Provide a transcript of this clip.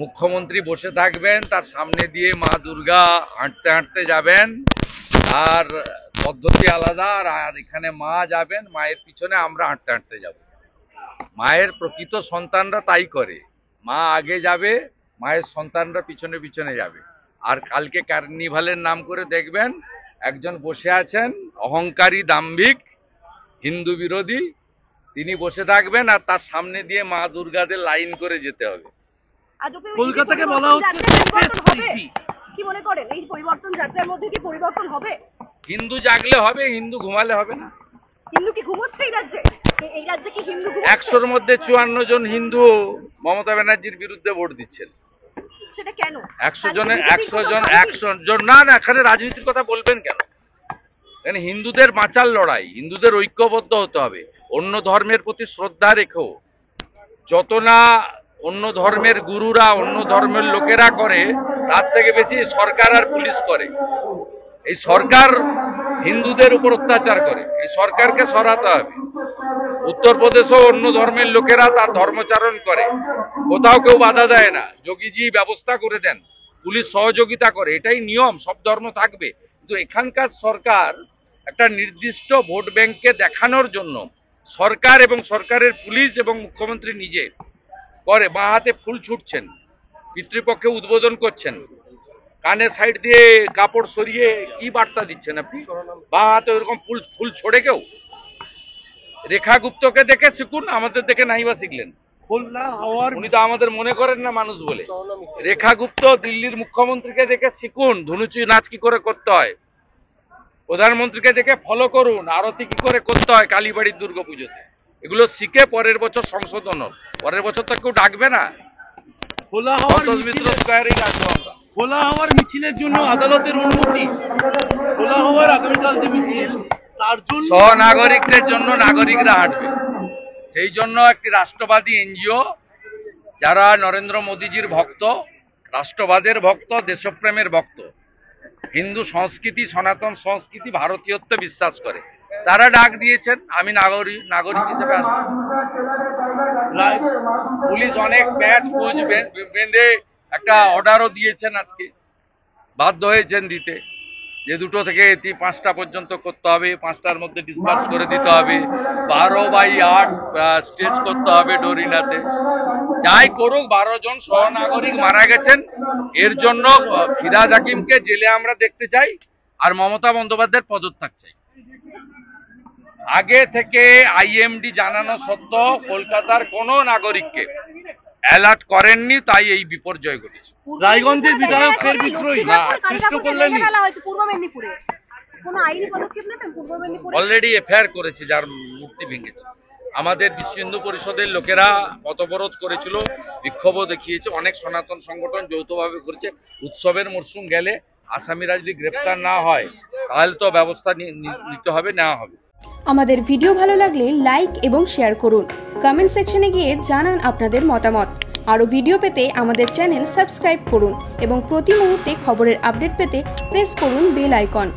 মুখ্যমন্ত্রী বসে থাকবেন, তার সামনে দিয়ে মা দুর্গা হাঁটতে হাঁটতে যাবেন, আর পদ্ধতি আলাদা। আর এখানে মা যাবেন, মায়ের পিছনে আমরা হাঁটতে হাঁটতে যাব। মায়ের প্রকৃত সন্তানরা তাই করে, মা আগে যাবে, মায়ের সন্তানরা পিছনে পিছনে যাবে। আর কালকে কার্নিভালের নাম করে দেখবেন একজন বসে আছেন অহংকারী, দাম্ভিক, হিন্দু বিরোধী, তিনি বসে থাকবেন, আর তার সামনে দিয়ে মা দুর্গাদের লাইন করে যেতে হবে। কলকাতাকে বলা হচ্ছে কি মনে করেন এই পরিবর্তন যাত্রার মধ্যে কি পরিবর্তন হবে? হিন্দু জাগলে হবে, হিন্দু ঘুমালে হবে না। হিন্দু কি ঘুমোচ্ছে এই রাজ্যে? এই রাজ্যে কি হিন্দু ঘুমোচ্ছে? 100-র মধ্যে 54 জন হিন্দু মমতা ব্যানার্জির বিরুদ্ধে ভোট দিচ্ছেন। সেটা কেন? 100 জন না, এখানে রাজনীতির কথা বলবেন কেন? এখানে হিন্দুদের বাঁচার লড়াই, হিন্দুদের ঐক্যবদ্ধ হতে হবে, অন্য ধর্মের প্রতি শ্রদ্ধা রেখো। যত না অন্য ধর্মের গুরুরা, অন্য ধর্মের লোকেরা করে, তার থেকে বেশি সরকার আর পুলিশ করে। এই সরকার হিন্দুদের উপর অত্যাচার করে, এই সরকারকে সরাতে হবে। উত্তরপ্রদেশেও অন্য ধর্মের লোকেরা তার ধর্মচারণ করে, কোথাও কেউ বাধা দেয় না, যোগীজি ব্যবস্থা করে দেন, পুলিশ সহযোগিতা করে, এটাই নিয়ম, সব ধর্ম থাকবে। কিন্তু এখানকার সরকার একটা নির্দিষ্ট ভোট ব্যাংককে দেখানোর জন্য সরকার এবং সরকারের পুলিশ এবং মুখ্যমন্ত্রী নিজে করে, বাঁ হাতে ফুল ছুটছেন, পিতৃপক্ষে উদ্বোধন করছেন, কানের সাইড দিয়ে কাপড় সরিয়ে কি বার্তা দিচ্ছেন আপনি? বাঁ হাতে ওরকম ফুল ছড়ে কেউ? রেখা গুপ্তকে দেখে শিখুন, আমাদের দেখে নাইবা শিখলেন। উনি তো আমাদের মনে করেন না মানুষ বলে। রেখা গুপ্ত দিল্লির মুখ্যমন্ত্রীকে দেখে শিখুন ধনুচি নাচ কি করে করতে হয়। প্রধানমন্ত্রীকে দেখে ফলো করুন আরতি কি করে করতে হয় কালীবাড়ির দুর্গাপুজোতে। এগুলো শিখে পরের বছর সংশোধন হোক। পরের বছর তো কেউ ডাকবে না। খোলা হওয়ার মিছিলের জন্য আদালতের অনুমতি, খোলা হওয়ার আগামীকাল যে মিছিল, তার জন্য সহনাগরিকদের জন্য নাগরিকরা হাঁটবে। সেই জন্য একটি রাষ্ট্রবাদী এনজিও, যারা নরেন্দ্র মোদীজির ভক্ত, রাষ্ট্রবাদের ভক্ত, দেশপ্রেমের ভক্ত, হিন্দু সংস্কৃতি, সনাতন সংস্কৃতি, ভারতীয়ত্বে বিশ্বাস করে, তারা ডাক দিয়েছেন। আমি নাগরিক হিসেবে আসবো। পুলিশ অনেক ব্যাচ বেঁধে একটা অর্ডারও দিয়েছেন, আজকে বাধ্য হয়েছেন দিতে, যে 2টো থেকে 5টা পর্যন্ত করতে হবে, 5টার মধ্যে ডিসপার্স করে দিতে হবে, 12/8 স্টেজ করতে হবে ডোরিনাতে। যাই করুক, 12 জন সহনাগরিক মারা গেছেন, এর জন্য ফিরহাদ হাকিমকে জেলে আমরা দেখতে চাই, আর মমতা বন্দ্যোপাধ্যায়ের পদত্যাগ চাই। আগে থেকে আইএমডি জানানো সত্ত্বেও কলকাতার কোনো নাগরিককে অ্যালার্ট করেননি, তাই এই বিপর্যয় ঘটেছে। রায়গঞ্জের বিধায়ক ফের বিদ্রোহী না, কৃষ্ণ কল্যাণী অলরেডি এফআইআর করেছে যার মূর্তি ভেঙেছে। আমাদের বিশ্ব হিন্দু পরিষদের লোকেরা পথবরোধ করেছিল, বিক্ষোভও দেখিয়েছে, অনেক সনাতন সংগঠন যৌথভাবে করেছে। উৎসবের মরশুম গেলে আসামিরা যদি গ্রেপ্তার না হয়, তাহলে তো ব্যবস্থা নিতে হবে, নেওয়া হবে। আমাদের ভিডিও ভালো লাগলে লাইক এবং শেয়ার করুন। কমেন্ট সেকশনে গিয়ে জানান আপনাদের মতামত। আরও ভিডিও পেতে আমাদের চ্যানেল সাবস্ক্রাইব করুন এবং প্রতি মুহূর্তে খবরের আপডেট পেতে প্রেস করুন বেল আইকন।